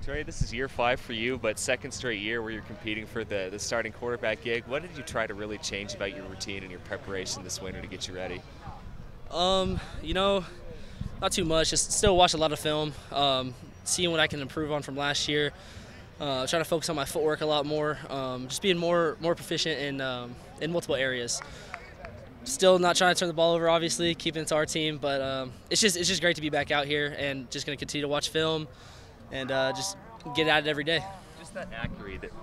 Trey, this is year 5 for you, but second straight year where you're competing for the starting quarterback gig. What did you try to really change about your routine and your preparation this winter to get you ready? You know, not too much. Just still watch a lot of film, seeing what I can improve on from last year. Trying to focus on my footwork a lot more. Just being more proficient in multiple areas. Still not trying to turn the ball over, obviously, keeping it to our team, but it's just great to be back out here and just going to continue to watch film and just get at it every day. Just that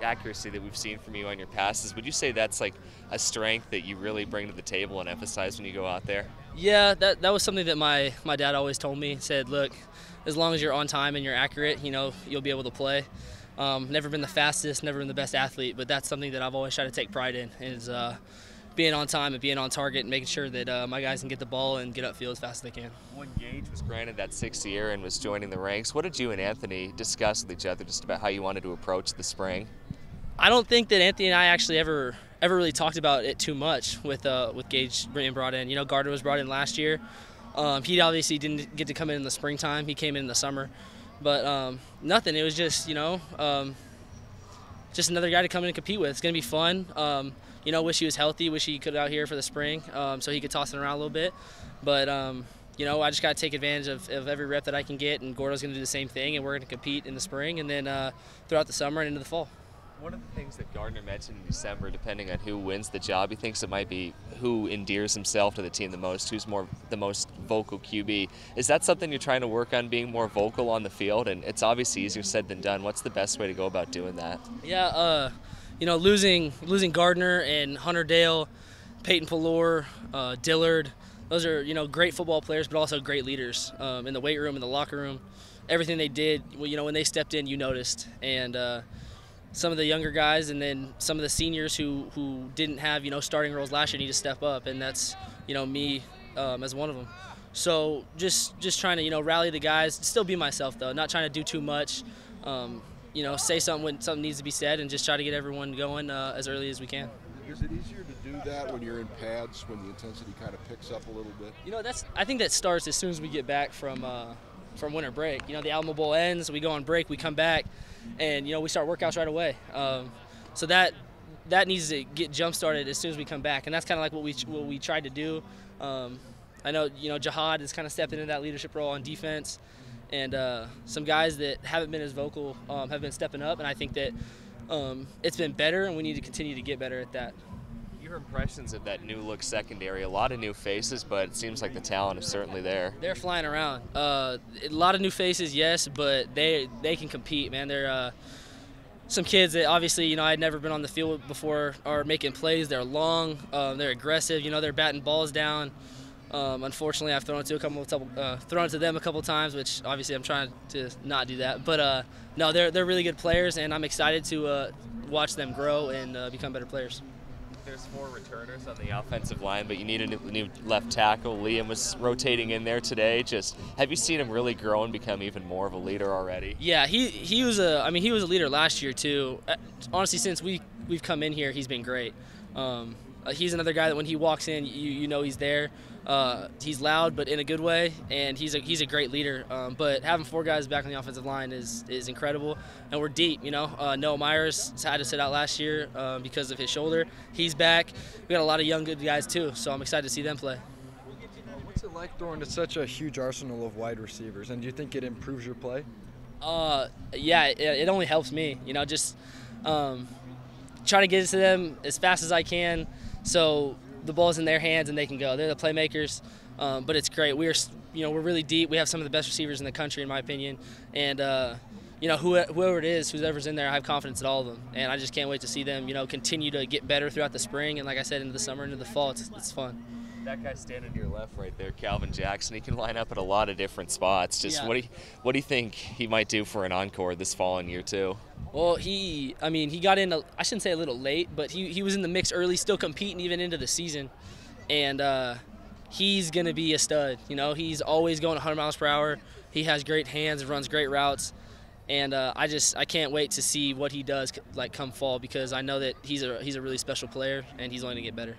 accuracy that we've seen from you on your passes, would you say that's like a strength that you really bring to the table and emphasize when you go out there? Yeah, that was something that my dad always told me. He said, look, as long as you're on time and you're accurate, you'll be able to play. Never been the fastest, never been the best athlete, but that's something that I've always tried to take pride in, is being on time and being on target and making sure that my guys can get the ball and get upfield as fast as they can. When Gage was granted that 6th year and was joining the ranks, what did you and Anthony discuss with each other just about how you wanted to approach the spring? I don't think that Anthony and I actually ever really talked about it too much with Gage being brought in. Gardner was brought in last year. He obviously didn't get to come in the springtime. He came in the summer. But nothing. It was just, just another guy to come in and compete with. It's going to be fun. Wish he was healthy. Wish he could out here for the spring so he could toss it around a little bit. But, I just got to take advantage of every rep that I can get, and Gordo's going to do the same thing, and we're going to compete in the spring and then throughout the summer and into the fall. One of the things that Gardner mentioned in December, depending on who wins the job, he thinks it might be who endears himself to the team the most, who's the most vocal QB. Is that something you're trying to work on, being more vocal on the field? And it's obviously easier said than done. What's the best way to go about doing that? Yeah, losing Gardner and Hunter Dale, Peyton Pallor, Dillard, those are, great football players, but also great leaders in the weight room, in the locker room. Everything they did, when they stepped in, you noticed. And some of the younger guys and then some of the seniors who didn't have, starting roles last year need to step up, and that's, me as one of them. So just trying to, rally the guys, still be myself though, not trying to do too much, say something when something needs to be said and just try to get everyone going as early as we can. Is it easier to do that when you're in pads, when the intensity kind of picks up a little bit? I think that starts as soon as we get back from winter break. The Alamo Bowl ends, we go on break, we come back, and we start workouts right away. So that needs to get jump started as soon as we come back, and that's kind of like what we tried to do. I know Jihad is kind of stepping into that leadership role on defense, and some guys that haven't been as vocal have been stepping up, and I think that it's been better, and we need to continue to get better at that. Your impressions of that new look secondary, a lot of new faces, but it seems like the talent is certainly there. They're flying around. A lot of new faces, yes, but they can compete, man. They're some kids that obviously, I'd never been on the field before are making plays. They're long, they're aggressive, they're batting balls down. Unfortunately, I've thrown it to them a couple times, which obviously I'm trying to not do that. But no, they're really good players, and I'm excited to watch them grow and become better players. There's 4 returners on the offensive line, but you need a new left tackle. Liam was rotating in there today. Just have you seen him really grow and become even more of a leader already? Yeah, he was a leader last year too. Honestly, since we've come in here, he's been great. He's another guy that when he walks in, you know he's there. He's loud, but in a good way, and he's a great leader. But having 4 guys back on the offensive line is incredible, and we're deep. Noah Myers had to sit out last year because of his shoulder. He's back. We got a lot of young good guys too, so I'm excited to see them play. What's it like throwing to such a huge arsenal of wide receivers, and do you think it improves your play? Yeah, it only helps me. Just try to get it to them as fast as I can, so the ball's in their hands and they can go. They're the playmakers, but it's great. We're really deep. We have some of the best receivers in the country, in my opinion, and whoever it is, whoever's in there, I have confidence in all of them, and I just can't wait to see them continue to get better throughout the spring, and like I said, into the summer, into the fall. It's fun. That guy standing to your left right there, Calvin Jackson, he can line up at a lot of different spots. Just yeah. What do you think he might do for an encore this fall in year 2? Well, he got in, I shouldn't say a little late, but he was in the mix early, still competing even into the season. And he's going to be a stud. He's always going 100 miles per hour. He has great hands, runs great routes. And I can't wait to see what he does come fall, because I know that he's a really special player, and he's only going to get better.